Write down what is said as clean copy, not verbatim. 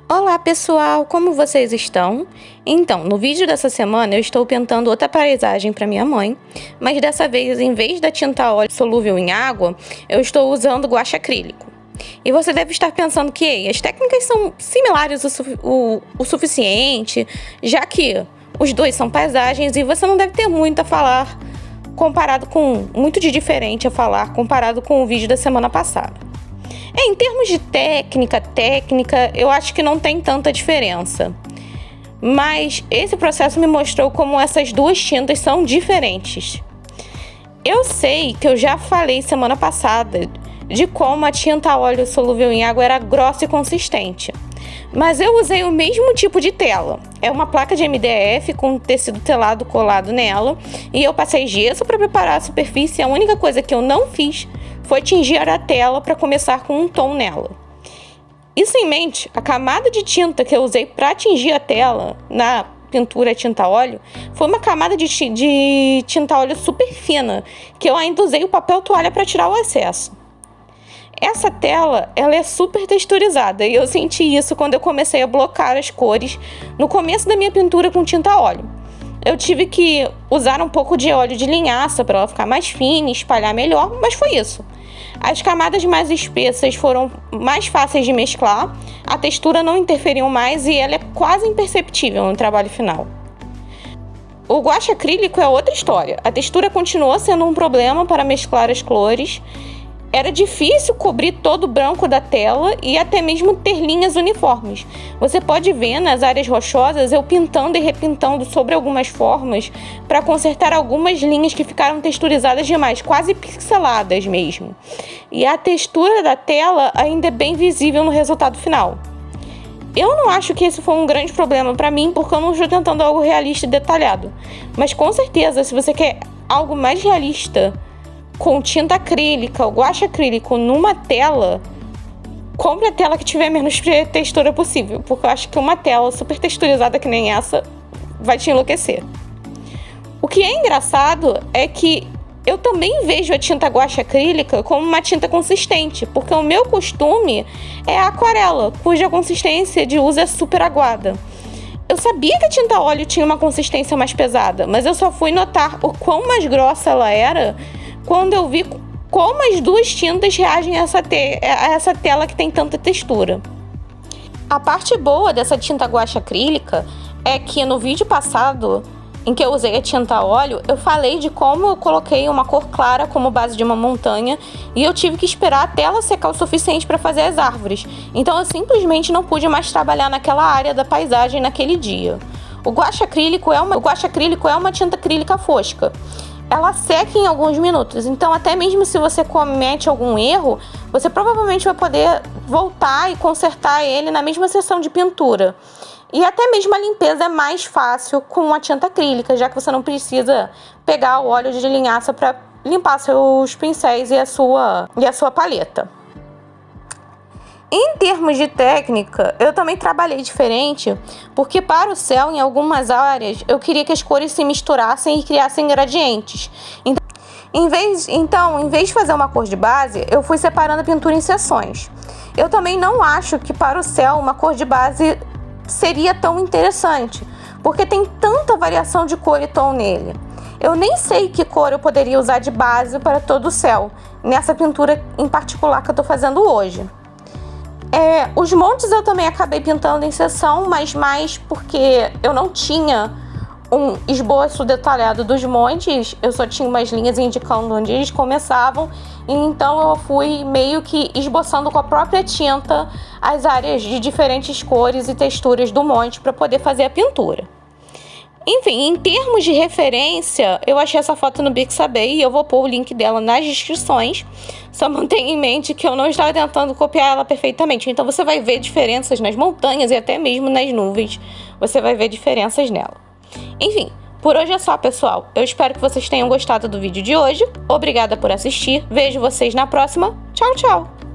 Olá pessoal, como vocês estão? Então, no vídeo dessa semana eu estou pintando outra paisagem para minha mãe, mas dessa vez, em vez da tinta a óleo solúvel em água, eu estou usando guache acrílico. E você deve estar pensando que as técnicas são similares o suficiente, já que os dois são paisagens e você não deve ter muito a falar muito de diferente a falar comparado com o vídeo da semana passada. Em termos de técnica, eu acho que não tem tanta diferença. Mas esse processo me mostrou como essas duas tintas são diferentes. Eu sei que eu já falei semana passada de como a tinta a óleo solúvel em água era grossa e consistente. Mas eu usei o mesmo tipo de tela. É uma placa de MDF com tecido telado colado nela. E eu passei gesso para preparar a superfície. A única coisa que eu não fiz foi tingir a tela para começar com um tom nela. Isso em mente, a camada de tinta que eu usei para tingir a tela na pintura tinta a óleo foi uma camada de tinta a óleo super fina, que eu ainda usei o papel toalha para tirar o excesso. Essa tela, ela é super texturizada e eu senti isso quando eu comecei a blocar as cores no começo da minha pintura com tinta a óleo. Eu tive que usar um pouco de óleo de linhaça para ela ficar mais fina e espalhar melhor, mas foi isso. As camadas mais espessas foram mais fáceis de mesclar, a textura não interferiu mais e ela é quase imperceptível no trabalho final. O guache acrílico é outra história. A textura continuou sendo um problema para mesclar as cores. Era difícil cobrir todo o branco da tela e até mesmo ter linhas uniformes. Você pode ver nas áreas rochosas eu pintando e repintando sobre algumas formas para consertar algumas linhas que ficaram texturizadas demais, quase pixeladas mesmo. E a textura da tela ainda é bem visível no resultado final. Eu não acho que esse foi um grande problema para mim, porque eu não estou tentando algo realista e detalhado. Mas com certeza, se você quer algo mais realista, com tinta acrílica, o guache acrílico numa tela, compre a tela que tiver menos textura possível, porque eu acho que uma tela super texturizada que nem essa vai te enlouquecer. O que é engraçado é que eu também vejo a tinta guache acrílica como uma tinta consistente, porque o meu costume é a aquarela, cuja consistência de uso é super aguada. Eu sabia que a tinta a óleo tinha uma consistência mais pesada, mas eu só fui notar o quão mais grossa ela era quando eu vi como as duas tintas reagem a essa tela que tem tanta textura. A parte boa dessa tinta guache acrílica é que no vídeo passado, em que eu usei a tinta a óleo, eu falei de como eu coloquei uma cor clara como base de uma montanha e eu tive que esperar a tela secar o suficiente para fazer as árvores. Então eu simplesmente não pude mais trabalhar naquela área da paisagem naquele dia. O guache acrílico é uma tinta acrílica fosca. Ela seca em alguns minutos, então até mesmo se você comete algum erro, você provavelmente vai poder voltar e consertar ele na mesma sessão de pintura. E até mesmo a limpeza é mais fácil com a tinta acrílica, já que você não precisa pegar o óleo de linhaça para limpar seus pincéis e a sua paleta. Em termos de técnica, eu também trabalhei diferente, porque para o céu, em algumas áreas, eu queria que as cores se misturassem e criassem gradientes. Em vez de fazer uma cor de base, eu fui separando a pintura em seções. Eu também não acho que para o céu uma cor de base seria tão interessante, porque tem tanta variação de cor e tom nele. Eu nem sei que cor eu poderia usar de base para todo o céu, nessa pintura em particular que eu estou fazendo hoje. Os montes eu também acabei pintando em seção, mas mais porque eu não tinha um esboço detalhado dos montes, eu só tinha umas linhas indicando onde eles começavam, e então eu fui meio que esboçando com a própria tinta as áreas de diferentes cores e texturas do monte para poder fazer a pintura. Enfim, em termos de referência, eu achei essa foto no Pixabay e eu vou pôr o link dela nas descrições. Só mantenha em mente que eu não estava tentando copiar ela perfeitamente. Então você vai ver diferenças nas montanhas e até mesmo nas nuvens. Você vai ver diferenças nela. Enfim, por hoje é só, pessoal. Eu espero que vocês tenham gostado do vídeo de hoje. Obrigada por assistir. Vejo vocês na próxima. Tchau, tchau!